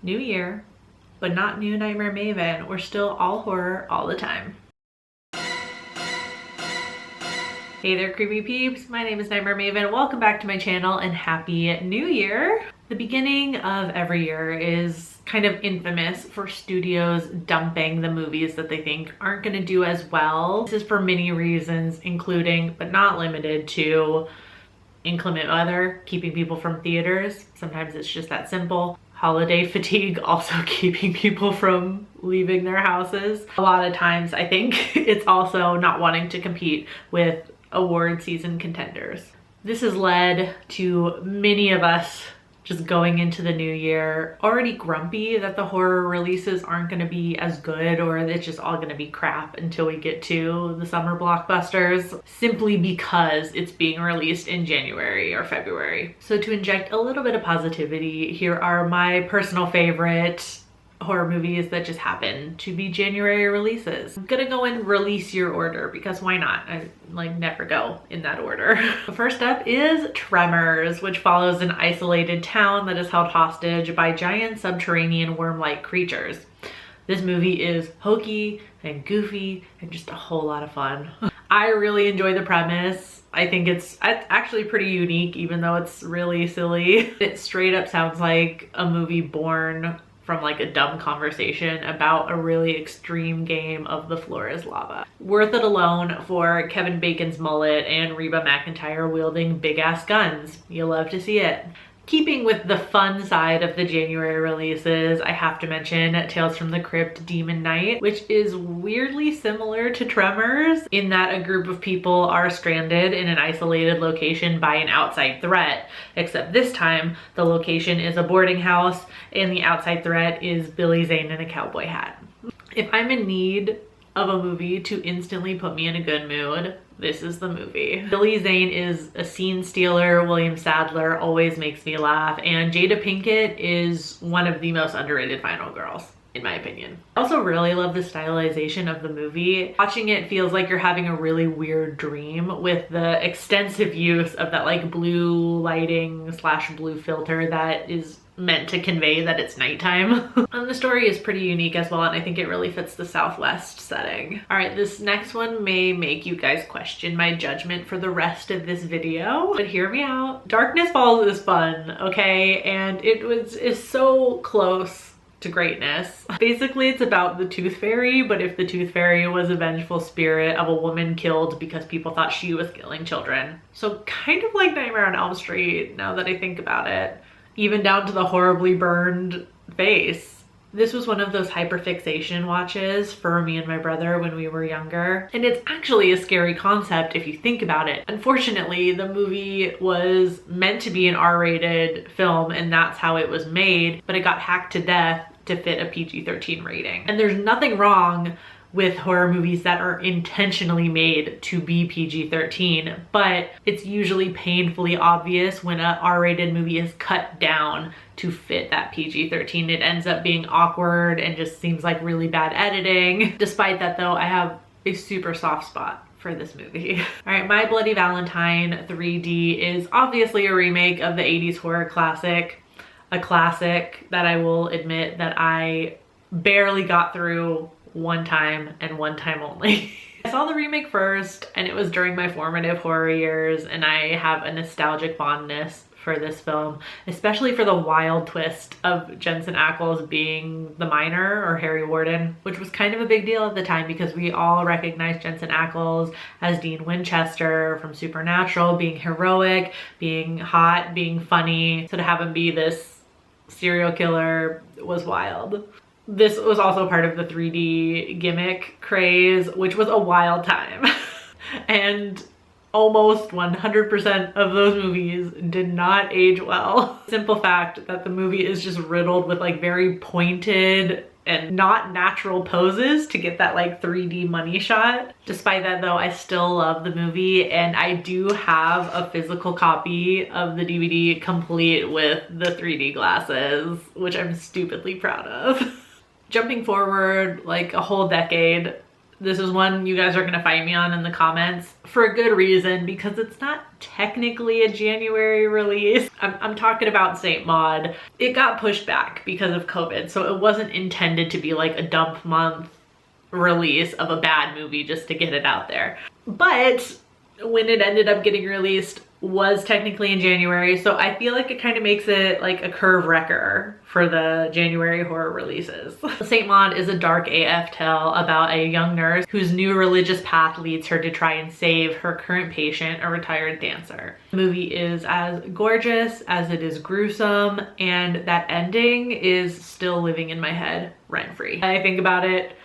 New year, but not new Nightmare Maven. We're still all horror all the time. Hey there, creepy peeps. My name is Nightmare Maven. Welcome back to my channel and Happy New Year. The beginning of every year is kind of infamous for studios dumping the movies that they think aren't going to do as well. This is for many reasons, including, but not limited to, inclement weather, keeping people from theaters. Sometimes it's just that simple. Holiday fatigue, also keeping people from leaving their houses. A lot of times I think it's also not wanting to compete with award season contenders. This has led to many of us just going into the new year already grumpy that the horror releases aren't going to be as good, or it's just all going to be crap until we get to the summer blockbusters, simply because it's being released in January or February. So to inject a little bit of positivity, here are my personal favorite horror movies that just happen to be January releases. I'm gonna go in release year order because why not? I never go in that order. First up is Tremors, which follows an isolated town that is held hostage by giant subterranean worm-like creatures. This movie is hokey and goofy and just a whole lot of fun. I really enjoy the premise. I think it's actually pretty unique, even though it's really silly. It straight up sounds like a movie born from like a dumb conversation about a really extreme game of the floor is lava. Worth it alone for Kevin Bacon's mullet and Reba McEntire wielding big ass guns. You'll love to see it. Keeping with the fun side of the January releases, I have to mention Tales from the Crypt Demon Knight, which is weirdly similar to Tremors in that a group of people are stranded in an isolated location by an outside threat, except this time the location is a boarding house and the outside threat is Billy Zane in a cowboy hat. If I'm in need of a movie to instantly put me in a good mood, this is the movie. Billy Zane is a scene stealer. William Sadler always makes me laugh. And Jada Pinkett is one of the most underrated final girls, in my opinion. I also really love the stylization of the movie. Watching it feels like you're having a really weird dream with the extensive use of that like blue lighting / blue filter that is meant to convey that it's nighttime. And the story is pretty unique as well, and I think it really fits the Southwest setting. All right, this next one may make you guys question my judgment for the rest of this video, but hear me out. Darkness Falls is fun, okay? And is so close to greatness. Basically, it's about the Tooth Fairy, but if the Tooth Fairy was a vengeful spirit of a woman killed because people thought she was killing children. So kind of like Nightmare on Elm Street, now that I think about it. Even down to the horribly burned face. This was one of those hyperfixation watches for me and my brother when we were younger. And it's actually a scary concept if you think about it. Unfortunately, the movie was meant to be an R-rated film and that's how it was made, but it got hacked to death to fit a PG-13 rating. And there's nothing wrong with horror movies that are intentionally made to be PG-13, but it's usually painfully obvious when an R-rated movie is cut down to fit that PG-13. It ends up being awkward and just seems like really bad editing. Despite that though, I have a super soft spot for this movie. All right, My Bloody Valentine 3D is obviously a remake of the 80s horror classic, a classic that I will admit that I barely got through one time and one time only. I saw the remake first and it was during my formative horror years, and I have a nostalgic fondness for this film, especially for the wild twist of Jensen Ackles being the miner or Harry Warden, which was kind of a big deal at the time because we all recognized Jensen Ackles as Dean Winchester from Supernatural, being heroic, being hot, being funny. So to have him be this serial killer was wild. This was also part of the 3D gimmick craze, which was a wild time. And almost 100% of those movies did not age well. Simple fact that the movie is just riddled with like very pointed and not natural poses to get that like 3D money shot. Despite that though, I still love the movie, and I do have a physical copy of the DVD complete with the 3D glasses, which I'm stupidly proud of. Jumping forward like a whole decade, This is one you guys are gonna fight me on in the comments for a good reason, because it's not technically a January release. I'm talking about Saint Maud. It got pushed back because of COVID, so it wasn't intended to be like a dump month release of a bad movie just to get it out there. But when it ended up getting released was technically in January, so I feel like it kind of makes it like a curve wrecker for the January horror releases. Saint Maud is a dark AF tale about a young nurse whose new religious path leads her to try and save her current patient, a retired dancer. The movie is as gorgeous as it is gruesome, and that ending is still living in my head rent-free. I think about it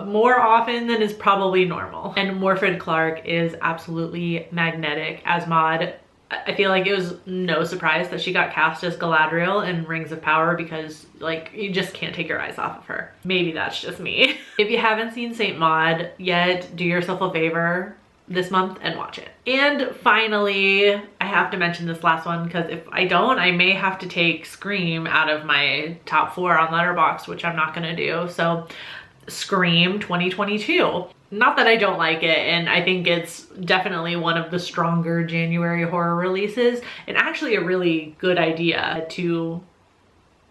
more often than is probably normal. And Morfydd Clark is absolutely magnetic as Maud. I feel like it was no surprise that she got cast as Galadriel in Rings of Power, because like you just can't take your eyes off of her. Maybe that's just me. If you haven't seen Saint Maud yet, do yourself a favor this month and watch it. And finally, I have to mention this last one, because if I don't, I may have to take Scream out of my top 4 on Letterboxd, which I'm not gonna do. So Scream 2022. Not that I don't like it, and I think it's definitely one of the stronger January horror releases, and actually a really good idea to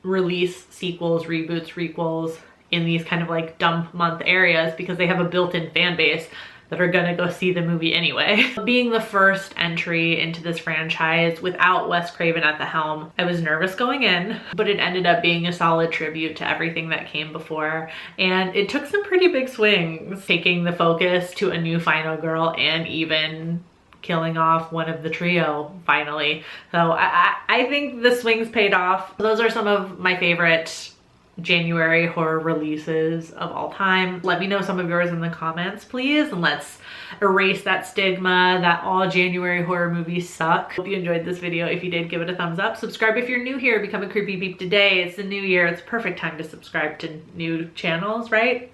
release sequels, reboots, requels in these kind of like dump month areas, because they have a built-in fan base that are gonna go see the movie anyway. Being the first entry into this franchise without Wes Craven at the helm, I was nervous going in, but it ended up being a solid tribute to everything that came before. And it took some pretty big swings, taking the focus to a new final girl and even killing off one of the trio finally. So I think the swings paid off. Those are some of my favorite January horror releases of all time. Let me know some of yours in the comments, please, and let's erase that stigma that all January horror movies suck. Hope you enjoyed this video. If you did, give it a thumbs up. Subscribe if you're new here. Become a creepy peep today. It's the new year. It's a perfect time to subscribe to new channels, right?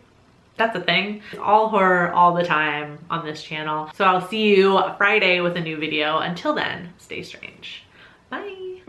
That's a thing. It's all horror all the time on this channel. So I'll see you Friday with a new video. Until then, stay strange. Bye.